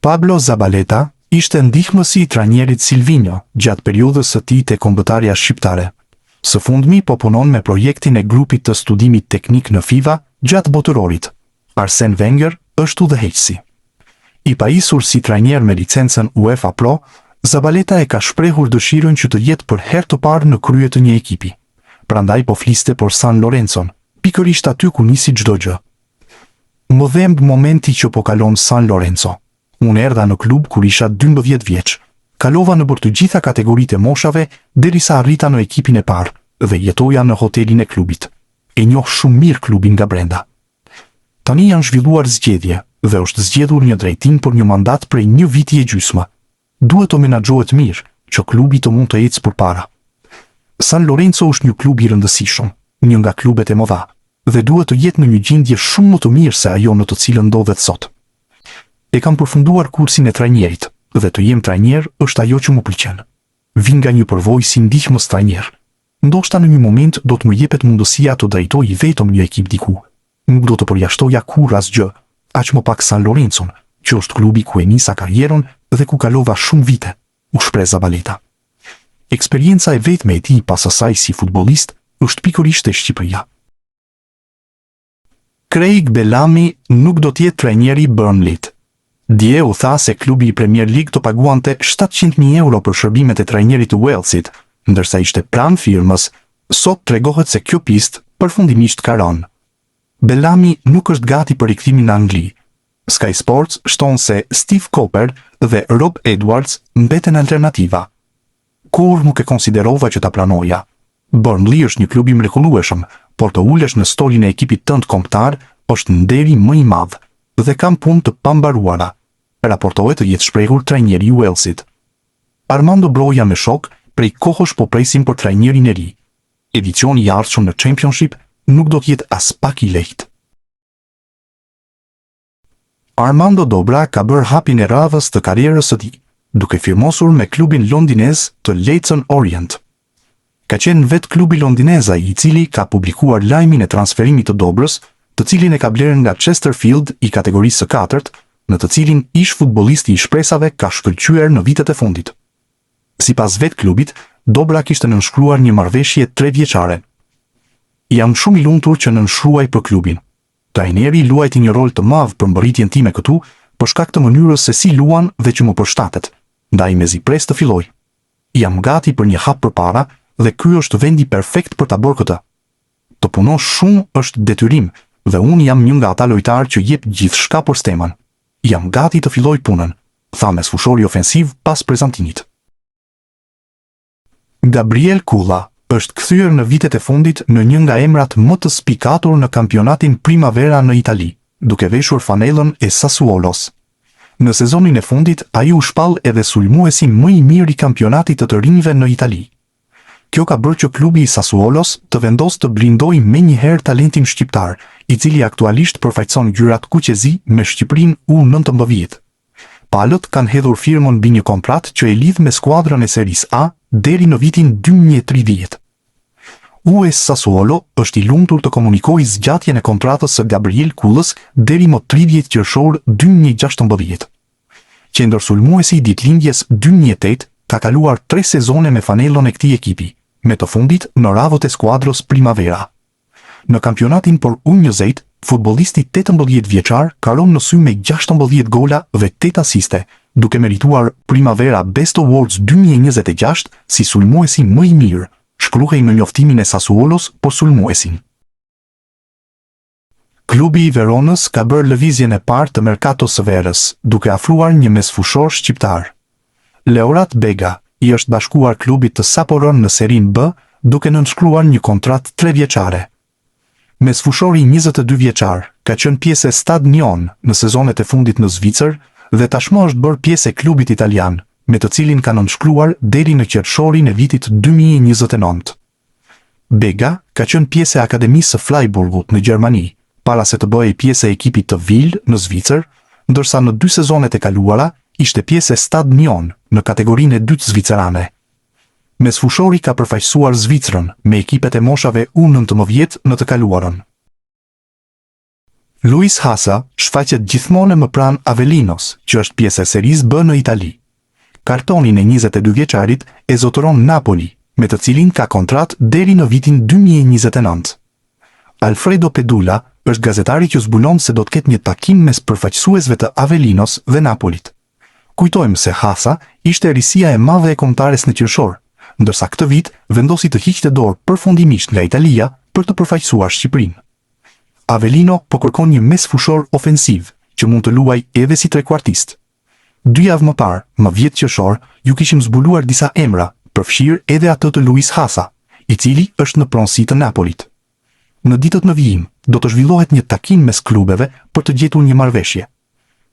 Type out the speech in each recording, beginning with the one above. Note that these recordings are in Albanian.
Pablo Zabaleta ishte ndihmësi i trajnerit Silvinho gjatë periudhës së tij te kombëtarja shqiptare. Së fundmi po punon me projektin e grupit të studimit teknik në FIFA gjatë botërorit. Arsene Wenger është udhëheqësi. I pajisur si trajner me licencën UEFA Pro, Zabaleta e ka shprehur dëshirën që të jetë për herë të parë në krye të një ekipi. Prandaj po fliste për San Lorenzon, pikërisht aty ku nisi çdo gjë. Më dhemb momenti që po kalon San Lorenzo. Unë erdha në klub kur isha 12 vjeç. Kalova nëpër të gjitha kategoritë e moshave derisa arrita në ekipin e parë dhe jetoja në hotelin e klubit. E njoh shumë mirë klubin nga brenda. Tani janë zhvilluar zgjedhje dhe është zgjedhur një drejtim për një mandat prej një viti e gjysmë. Duhet të menaxhohet mirë që klubi të mund të ecë përpara. San Lorenzo është një klub i rëndësishëm, një nga klubet e mëdha, dhe duhet të jetë në një gjendje shumë më të mirë se ajo në të cilën ndodhet sot. E kam përfunduar kursin e trajnerit, dhe të jem trajner është ajo që më pëlqen. Vin nga një përvojë si ndihmës trajner. Ndoshta në një moment do të më jepet mundësia të drejtoj vetëm një ekip diku. Nuk do të përjashtoja kurrë asgjë, aq më pak San Lorenzon, që është klubi ku e nisa karrierën dhe ku kalova shumë vite, u shpreh Zabaleta. Eksperienca e vetme e tij pas asaj si futbollist është pikërisht e Shqipëria. Craig Bellamy nuk do të jetë trajneri i Burnleyt. Dje u tha se klubi i Premier League të paguante 700.000 euro për shërbimet e trajnerit të Walesit, ndërsa ishte pranë firmës. Sot tregohet se kjo pistë përfundimisht ka rënë. Bellamy nuk është gati për rikthimin në Angli. Sky Sports shton se Steve Cooper dhe Rob Edwards mbeten alternativa. Kur nuk e konsiderova që ta pranoja. Burnley është një klub i mrekullueshëm, por të ulesh në stolin e ekipit tënd kombëtar është nderi më i madh dhe kam punë të pambaruara, raportohet të jetë shprehur trajneri i Walesit. Armando Broja me shok, prej kohësh po presim për trajnerin e ri. Edicioni i ardhshëm në Championship nuk do të jetë as pak i lehtë. Armando Dobra ka bërë hapin e radhës të karrierës së tij, duke firmosur me klubin londinez të Leyton Orient. Ka qenë vetë klubi londinez ai i cili ka publikuar lajmin e transferimit të Dobrës, të cilin e ka blerë nga Chesterfield i kategorisë së 4, në të cilin ish futbollisti i shpresave ka shkëlqyer në vitet e fundit. Sipas vetë klubit, Dobra kishte nënshkruar një marrëveshje 3 vjeçare. Jam shumë i lumtur që nënshkruaj për klubin. Trajneri luajti një rol të madh për mbërritjen time këtu, për shkak të mënyrës se si luan dhe që më përshtatet, ndaj mezi pres të filloj. Jam gati për një hap përpara dhe ky është vendi perfekt për ta bërë këtë. Të punosh shumë është detyrim dhe unë jam një nga ata lojtarë që jep gjithçka për Steman. Jam gati të filloj punën, tha mesfushori ofensiv pas prezantimit. Gabriel Kulla është kthyer në vitet e fundit në një nga emrat më të spikatur në kampionatin Primavera në Itali, duke veshur fanellën e Sassuolos. Në sezonin e fundit, ai u shpall edhe sulmuesi më i mirë i kampionatit të rinjve në Itali. Kjo ka bërë që klubi i Sassuolos të vendosë të blindojë menjëherë talentin shqiptar, i cili aktualisht përfaqëson gjyrat kuqezi me Shqipërinë U19. Palët kanë hedhur firmën mbi një kontratë që e lidh me skuadrën e Series A deri në vitin 2030. US Sassuolo është i lumtur të komunikojë zgjatjen e kontratës së Gabriel Kullës deri më 30 qershor 2016. Qendër sulmuesi i ditëlindjes 2008 ka kaluar 3 sezone me fanellën e këtij ekipi, me të fundit në radhët e skuadrës Primavera. Në kampionatin për U20, futbollisti 18 vjeçar ka rënë në sy me 16 gola dhe 8 asiste, duke merituar Primavera Best Awards 2026 si sulmuesi më i mirë, shkruhej në njoftimin e Sassuolos për sulmuesin. Klubi i Veronës ka bërë lëvizjen e parë të merkatos së verës, duke afruar një mesfushor shqiptar. Leorat Bega i është bashkuar klubit të Saporon në Serin B, duke nënshkruar një kontratë 3 vjeçare. Mesfushori 22 vjeçar ka qenë pjesë e Stade Nyon në sezonet e fundit në Zvicër dhe tashmë është bërë pjesë e klubit italian, me të cilin ka nënshkruar deri në qershorin e vitit 2029. Bega ka qenë pjesë e Akademisë së Freiburgut në Gjermani, para se të bëhej pjesë e ekipit të Vil në Zvicër, ndërsa në 2 sezonet e kaluara ishte pjesë e Stade Nyon në kategorinë e dytë zvicerane. Mesfushori ka përfaqësuar Zvicrën me ekipet e moshave U19 në të kaluarën. Luis Hasa shfaqet gjithmonë më pranë Avelinos, që është pjesë e serisë B në Itali. Kartonin e 22 vjeçarit e zotëron Napoli, me të cilin ka kontratë deri në vitin 2029. Alfredo Pedula është gazetari që zbulon se do të ketë një takim mes përfaqësuesve të Avelinos dhe Napolit. Kujtojmë se Hasa ishte risia e madhe e kombëtares në qershor, ndërsa këtë vit vendosi të hiqte dorë përfundimisht nga Italia për të përfaqësuar Shqipërinë. Avelino po kërkon një mesfushor ofensiv që mund të luajë edhe si trekuartist. 2 javë më parë, më 10 qershor, ju kishim zbuluar disa emra, përfshirë edhe atë të Luis Hasa, i cili është në pronësi të Napolit. Në ditët në vijim, do të zhvillohet një takim mes klubeve për të gjetur një marrëveshje.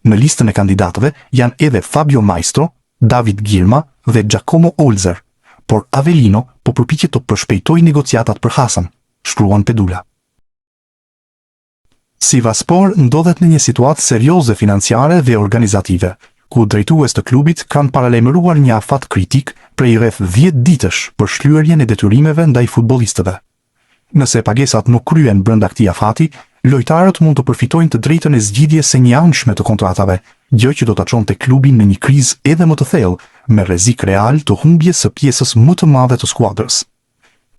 Në listën e kandidatëve janë edhe Fabio Maestro, David Girma dhe Giacomo Olzer, por Avelino po përpiqet të përshpejtojë negociatat për Hasan, shkruan Pedula. Sivasspor ndodhet në një situatë serioze financiare dhe organizative, ku drejtues të klubit kanë paralajmëruar një afat kritik prej rreth 10 ditësh për shlyerjen e detyrimeve ndaj futbollistëve. Nëse pagesat nuk kryen brenda këtij afati, lojtarët mund të përfitojnë të drejtën e zgjidhjes së njëanshme të kontratave, gjë që do ta çonte klubin në një krizë edhe më të thellë, me rrezik real të humbjes së pjesës më të madhe të skuadrës.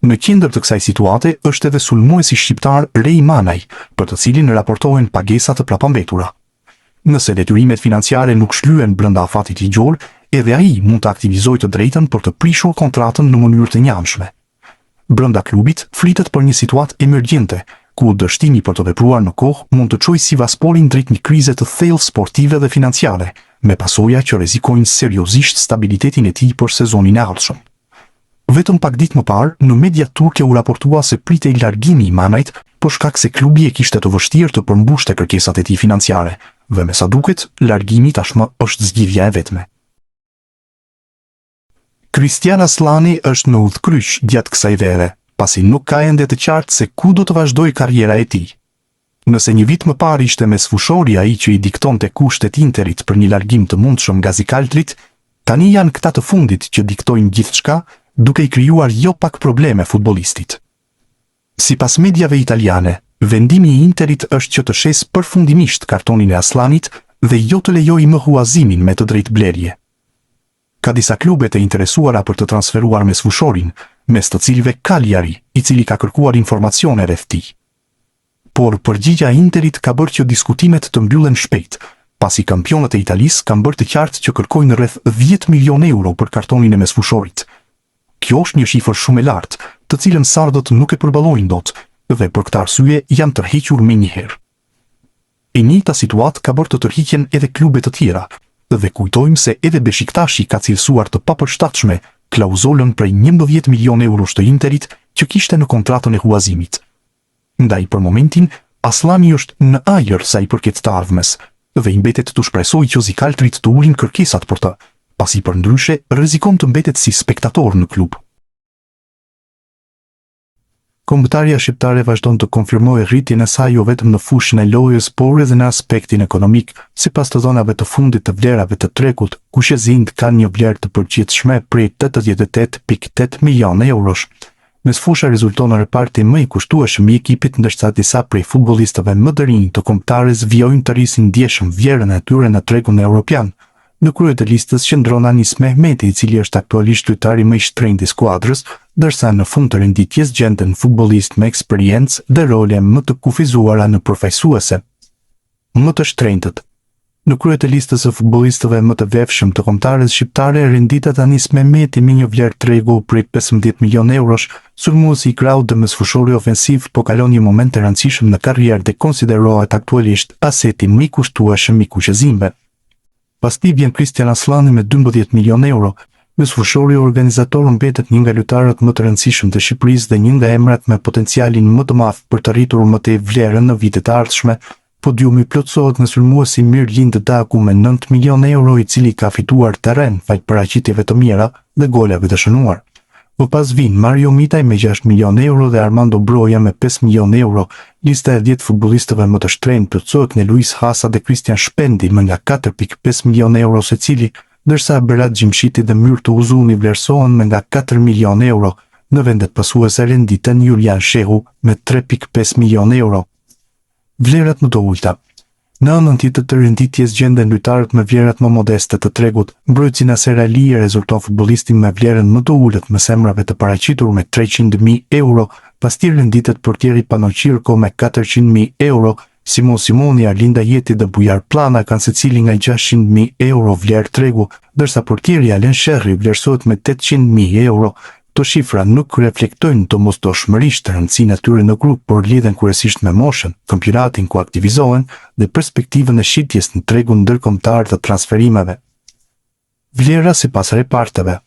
Në qendër të kësaj situate është edhe sulmuesi shqiptar Rej Manaj, për të cilin raportohen pagesa të prapambetura. Nëse detyrimet financiare nuk shlyen brenda afatit ligjor, edhe ai mund të aktivizojë të drejtën për të prishur kontratën në mënyrë të njëanshme. Brenda klubit flitet për një situatë emergjente, ku dështimi për të vepruar në kohë mund të çojë Sivassporin drejt një krize të thellë sportive dhe financiare, me pasoja që rrezikojnë seriozisht stabilitetin e tij për sezonin e ardhshëm. Vetëm pak ditë më parë, në media turke u raportua se pritej largimi i Manajt për shkak se klubi e kishte të vështirë të përmbushte kërkesat e tij financiare, dhe me sa duket, largimi tashmë është zgjidhja e vetme. Kristian Aslani është në udhkryq gjatë kësaj vere, pasi nuk ka ende të qartë se ku do të vazhdojë karriera e tij. Nëse një vit më parë ishte mesfushori ai që i diktonte kushtet Interit për një largim të mundshëm nga Zikaltrit, tani janë këta të fundit që diktojnë gjithçka, duke i krijuar jo pak probleme futbollistit. Sipas mediave italiane, vendimi i Interit është që të shes përfundimisht kartonin e Aslanit dhe jo të lejojë më huazimin me të drejtë blerje. Ka disa klube të interesuara për të transferuar mesfushorin, mes të cilëve Cagliari, i cili ka kërkuar informacione rreth tij. Por përgjigja e Interit ka bërë që diskutimet të mbyllen shpejt, pasi kampionët e Italisë kanë bërë të qartë që kërkojnë rreth 10 milion euro për kartonin e mesfushorit. Kjo është një shifër shumë e lartë, të cilën sardët nuk e përballojnë dot, dhe për këtë arsye janë tërhequr menjëherë. E njëjta situatë ka bërë të tërhiqen edhe klube të tjera, dhe kujtojmë se edhe Beshiktashi ka cilësuar të papërshtatshme klauzolën prej 11 milion eurosh të Interit që kishte në kontratën e huazimit. Ndaj për momentin, Aslani është në ajër sa i përket të ardhmes, dhe i mbetet të shpresojë që Zikaltrit të ulin kërkesat për të, pasi përndryshe rrezikon të mbetet si spektator në klub. Kombëtarja shqiptare vazhdon të konfirmojë rritjen e saj jo vetëm në fushën e lojës, por edhe në aspektin ekonomik, sipas të dhënave të fundit të vlerave të trekut, ku Shëzind kanë një vlerë të përgjithshme prej 88.8 milion eurosh. Mesfusha rezulton në reparti më i kushtueshëm i ekipit, ndërsa disa prej futbollistëve më të rinj të kombëtarës vijojnë të rrisin ndjeshëm vlerën e tyre në tregun evropian. Në krye të listës qëndron Anis Mehmeti, i cili është aktualisht lojtari më i shtrenjtë i skuadrës, ndërsa në fund të renditjes gjenden futbollist me eksperiencë dhe role më të kufizuara në përfaqësuese. Më të shtrenjtët. Në krye të listës së futbollistëve më të vefshëm të kombëtarës shqiptare renditet Anis Mehmeti me një vlerë tregu prej 15 milion eurosh, sulmuesi i krahut dhe mesfushori ofensiv, po kalon një moment të rëndësishëm në karrierë dhe konsiderohet aktualisht aseti më i kushtueshëm i kuqezimve. Pas tij vjen Kristian Aslani me 12 milion euro, mesfushori organizator mbetet një nga lojtarët më të rëndësishëm të Shqipërisë dhe një nga emrat me potencialin më të madh për të rritur më tej vlerën në vitet e ardhshme. Podiumi plotësohet në sulmuesi Mirlind Daku me 9 milion euro, i cili ka fituar terren faq paraqitjeve të mira dhe golave të shënuar. Më pas vin Mario Mitaj me 6 milion euro dhe Armando Broja me 5 milion euro. Lista e 10 futbollistëve më të shtrenjtë plotësohet në Luis Hasa dhe Christian Shpendi me nga 4.5 milion euro secili, ndërsa Berat Gjimshiti dhe Myrto Uzuni vlerësohen me nga 4 milion euro. Në vendet pasuese renditen Julian Shehu me 3.5 milion euro. Vlerat më të ulta. Në anën tjetër të renditjes gjenden lojtarët me vlerat më modeste të tregut. Mbrojtësi Nasser Ali rezulton futbollistin me vlerën më të ulët me semrave të paraqitur me 300.000 euro, pastaj renditet portieri Panoçirko me 400.000 euro, Simon Simoni, Arlinda Jeti dhe Bujar Plana kanë secili nga 600.000 euro vlerë tregu, ndërsa portieri Alen Sherri vlerësohet me 800.000 euro. Këto shifra nuk reflektojnë të mosdoshmërisht të rëndësinë e tyre në grup, por lidhen kryesisht me moshën, kampionatin ku aktivizohen dhe perspektivën e shitjes në tregun ndërkombëtar të transferimeve. Vlera sipas reparteve.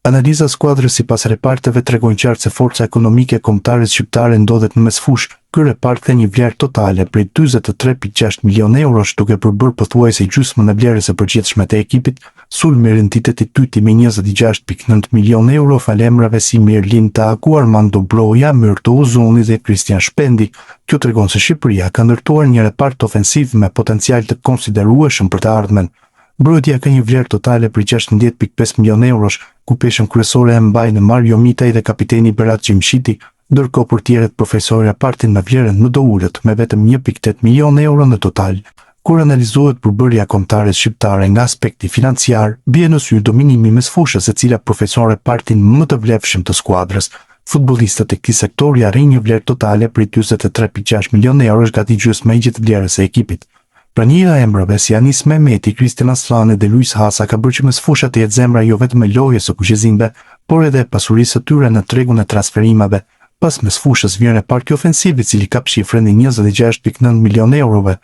Analiza e skuadrës sipas reparteve tregon qartë se forca ekonomike e kombëtares shqiptare ndodhet në mesfushë. Ky repart ka një vlerë totale prej 43.6 milionë eurosh, duke përbërë pothuajse gjysmën e vlerës së përgjithshme të ekipit. Sulmi identitetit tyti me 26.9 milionë euro falemrave si Mirlin Taku, Armando Broja, Myrto Uzuni dhe Kristian Shpendi. Kjo tregon se Shqipëria ka ndërtuar një repart ofensiv me potencial të konsiderueshëm për të ardhmen. Mbrojtja ka një vlerë totale për 16.5 milionë eurosh, ku peshën kryesore e mbajnë Mario Mitaj dhe kapiteni Berat Gjimshiti, ndërkohë portierët profesor repartin me vlerën më të ulët me vetëm 1.8 milionë euro në total. Kur analizohet përbërja kombëtare shqiptare nga aspekti financiar, bie në sy dominimi mes fushës e cila profesor repartin më të vlefshëm të skuadrës. Futbollistët e këtij sektori arrin një vlerë totale për 43.6 milionë eurosh, gati gjysmë e gjithë vlerës së ekipit. Pranira e emrave si Anis Mehmeti, Kristian Aslani dhe Luis Hasa ka bërë që mes fushat të jetë zemra jo vetëm e lojës së kuqezimve, por edhe pasurisë së tyre në tregun e transferimeve. Pas mes fushës vjen reparti ofensiv, i cili kap shifrën e 26.9 milionë eurove.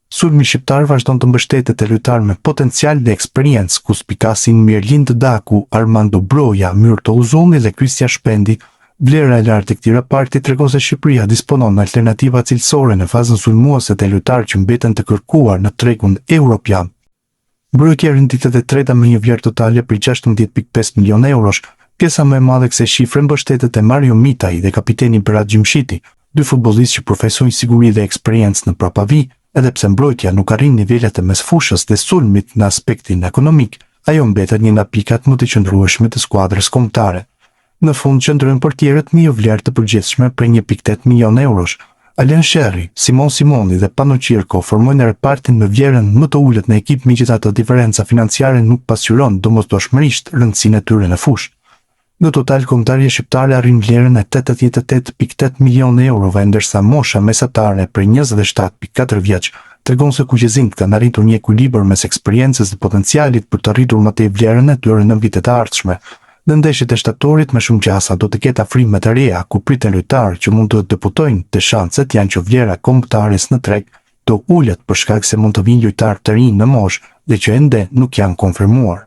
Sulmi shqiptar vazhdon të mbështetet e lojtarë me potencial dhe eksperiencë, ku spikasin Mirlin Daku, Armando Broja, Myrto Uzuni dhe Kristian Shpendi. Vlera e lartë e këtij reparti tregon se Shqipëria disponon në alternativa cilësore në fazën sulmuese të lojtarë që mbeten të kërkuar në tregun evropian. Mbrojtja renditet e treta me një vlerë totale për 16.5 milionë eurosh. Pjesa më e madhe kësaj shifre mbështetet e Mario Mitaj dhe kapiteni Berat Gjimshiti, dy futbollistë që profesojnë siguri dhe eksperiencë në prapavi. Edhe pse mbrojtja nuk arrin nivelet e mesfushës dhe sulmit në aspektin ekonomik, ajo mbetet një nga pikat më të qëndrueshme të skuadrës kombëtare. Në fund qëndrojnë portierët me një vlerë të përgjithshme për 1.8 milionë eurosh. Alen Sherri, Simon Simoni dhe Panoçirko formojnë repartin me vlerën më të ulët në ekip, megjithatë diferenca financiare nuk pasqyron domosdoshmërisht rëndësinë e tyre në fushë. Në total kombëtarja shqiptare arrin vlerën e 88.8 milionë eurove, ndërsa mosha mesatare për 27.4 vjeç tregon se kuqezimtë kanë arritur një ekuilibër mes eksperiencës dhe potencialit për të arritur më tej vlerën e tyre në vitet e ardhshme. Në ndeshjet e shtatorit me shumë gjasa do të ketë afrime të reja ku priten lojtarë që mund të debutojnë, dhe shanset janë që vlera kombëtares në treg do ullet për shkak se mund të vinë lojtarë të rinj në moshë dhe që ende nuk janë konfirmuar.